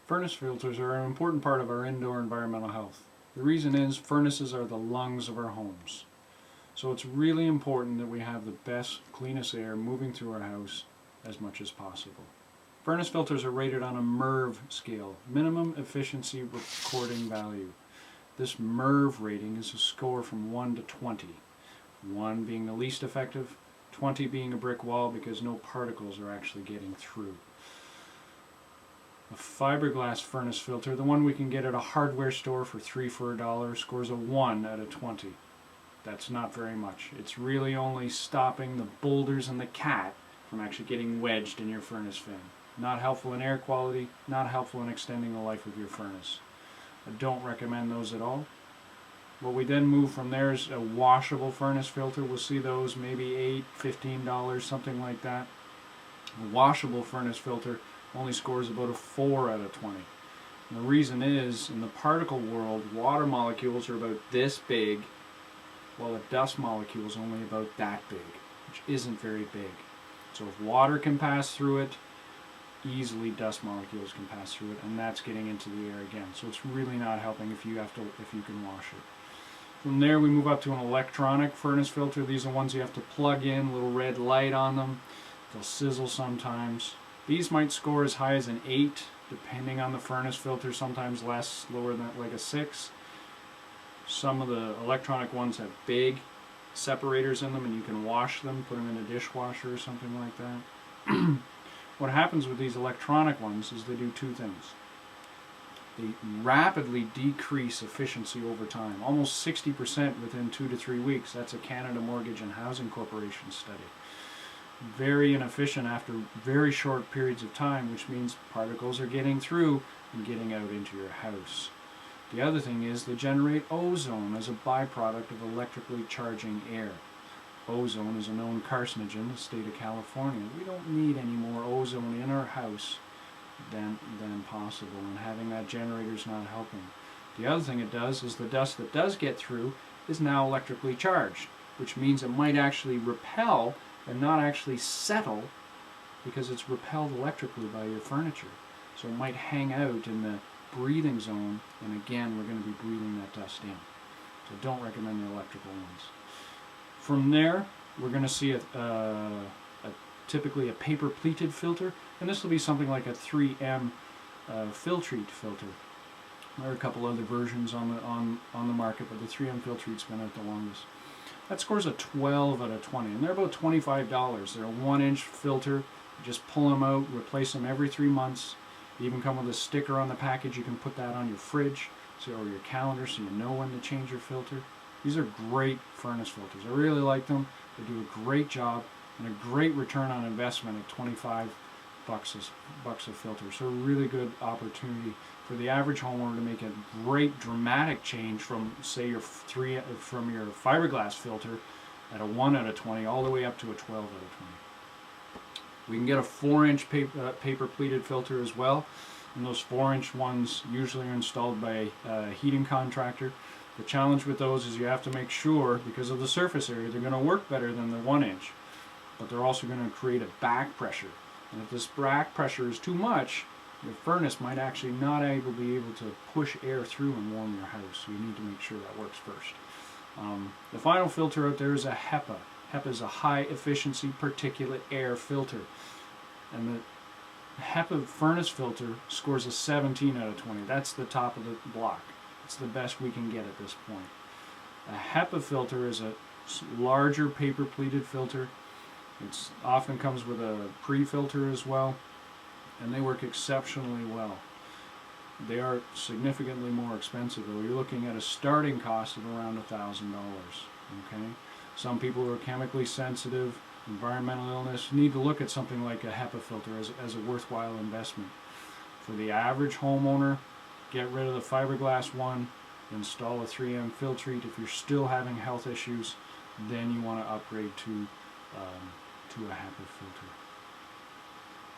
Furnace filters are an important part of our indoor environmental health. The reason is furnaces are the lungs of our homes. So it's really important that we have the best, cleanest air moving through our house as much as possible. Furnace filters are rated on a MERV scale, minimum efficiency recording value. This MERV rating is a score from 1 to 20. 1 being the least effective, 20 being a brick wall because no particles are actually getting through. A fiberglass furnace filter, the one we can get at a hardware store for $3 for $1, scores a 1 out of 20. That's not very much. It's really only stopping the boulders and the cat from actually getting wedged in your furnace fan. Not helpful in air quality, not helpful in extending the life of your furnace. I don't recommend those at all. What we then move from there is a washable furnace filter. We'll see those maybe $8, $15, something like that. A washable furnace filter only scores about a 4 out of 20. And the reason is, in the particle world, water molecules are about this big, while a dust molecule is only about that big, which isn't very big. So if water can pass through it, easily dust molecules can pass through it, and that's getting into the air again. So it's really not helping if you can wash it. From there we move up to an electronic furnace filter. These are ones you have to plug in, little red light on them. They'll sizzle sometimes. These might score as high as an 8, depending on the furnace filter, sometimes less, lower than like a 6. Some of the electronic ones have big separators in them and you can wash them, put them in a dishwasher or something like that. What happens with these electronic ones is they do two things. They rapidly decrease efficiency over time, almost 60% within 2 to 3 weeks. That's a Canada Mortgage and Housing Corporation study. Very inefficient after very short periods of time, which means particles are getting through and getting out into your house. The other thing is they generate ozone as a byproduct of electrically charging air. Ozone is a known carcinogen in the state of California. We don't need any more ozone in our house than possible, and having that generator is not helping. The other thing it does is the dust that does get through is now electrically charged, which means it might actually repel and not actually settle because it's repelled electrically by your furniture. So it might hang out in the breathing zone, and again we're going to be breathing that dust in. So don't recommend the electrical ones. From there we're going to see typically a paper pleated filter, and this will be something like a 3M Filtrete filter. There are a couple other versions on the market, but the 3M Filtrete's been out the longest. That scores a 12 out of 20, and they're about $25. They're a 1-inch filter. You just pull them out, replace them every 3 months. They even come with a sticker on the package. You can put that on your fridge or your calendar so you know when to change your filter. These are great furnace filters. I really like them. They do a great job and a great return on investment at $25 a filter. So a really good opportunity for the average homeowner to make a great dramatic change from, say, from your fiberglass filter at a 1 out of 20 all the way up to a 12 out of 20. We can get a 4-inch paper pleated filter as well, and those 4-inch ones usually are installed by a heating contractor. The challenge with those is you have to make sure, because of the surface area, they're going to work better than the 1-inch, but they're also going to create a back pressure. And if this back pressure is too much, your furnace might actually not be able to push air through and warm your house. So you need to make sure that works first. The final filter out there is a HEPA. HEPA is a high efficiency particulate air filter. And the HEPA furnace filter scores a 17 out of 20. That's the top of the block. It's the best we can get at this point. A HEPA filter is a larger paper pleated filter. It often comes with a pre-filter as well, and they work exceptionally well. They are significantly more expensive, though. You're looking at a starting cost of around $1,000. Okay? Some people who are chemically sensitive, environmental illness, need to look at something like a HEPA filter as a worthwhile investment. For the average homeowner, get rid of the fiberglass one, install a 3M Filtrete. If you're still having health issues, then you want to upgrade to a HEPA filter.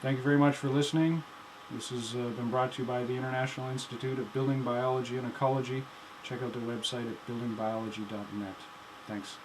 Thank you very much for listening. This has been brought to you by the International Institute of Building Biology and Ecology. Check out their website at buildingbiology.net. Thanks.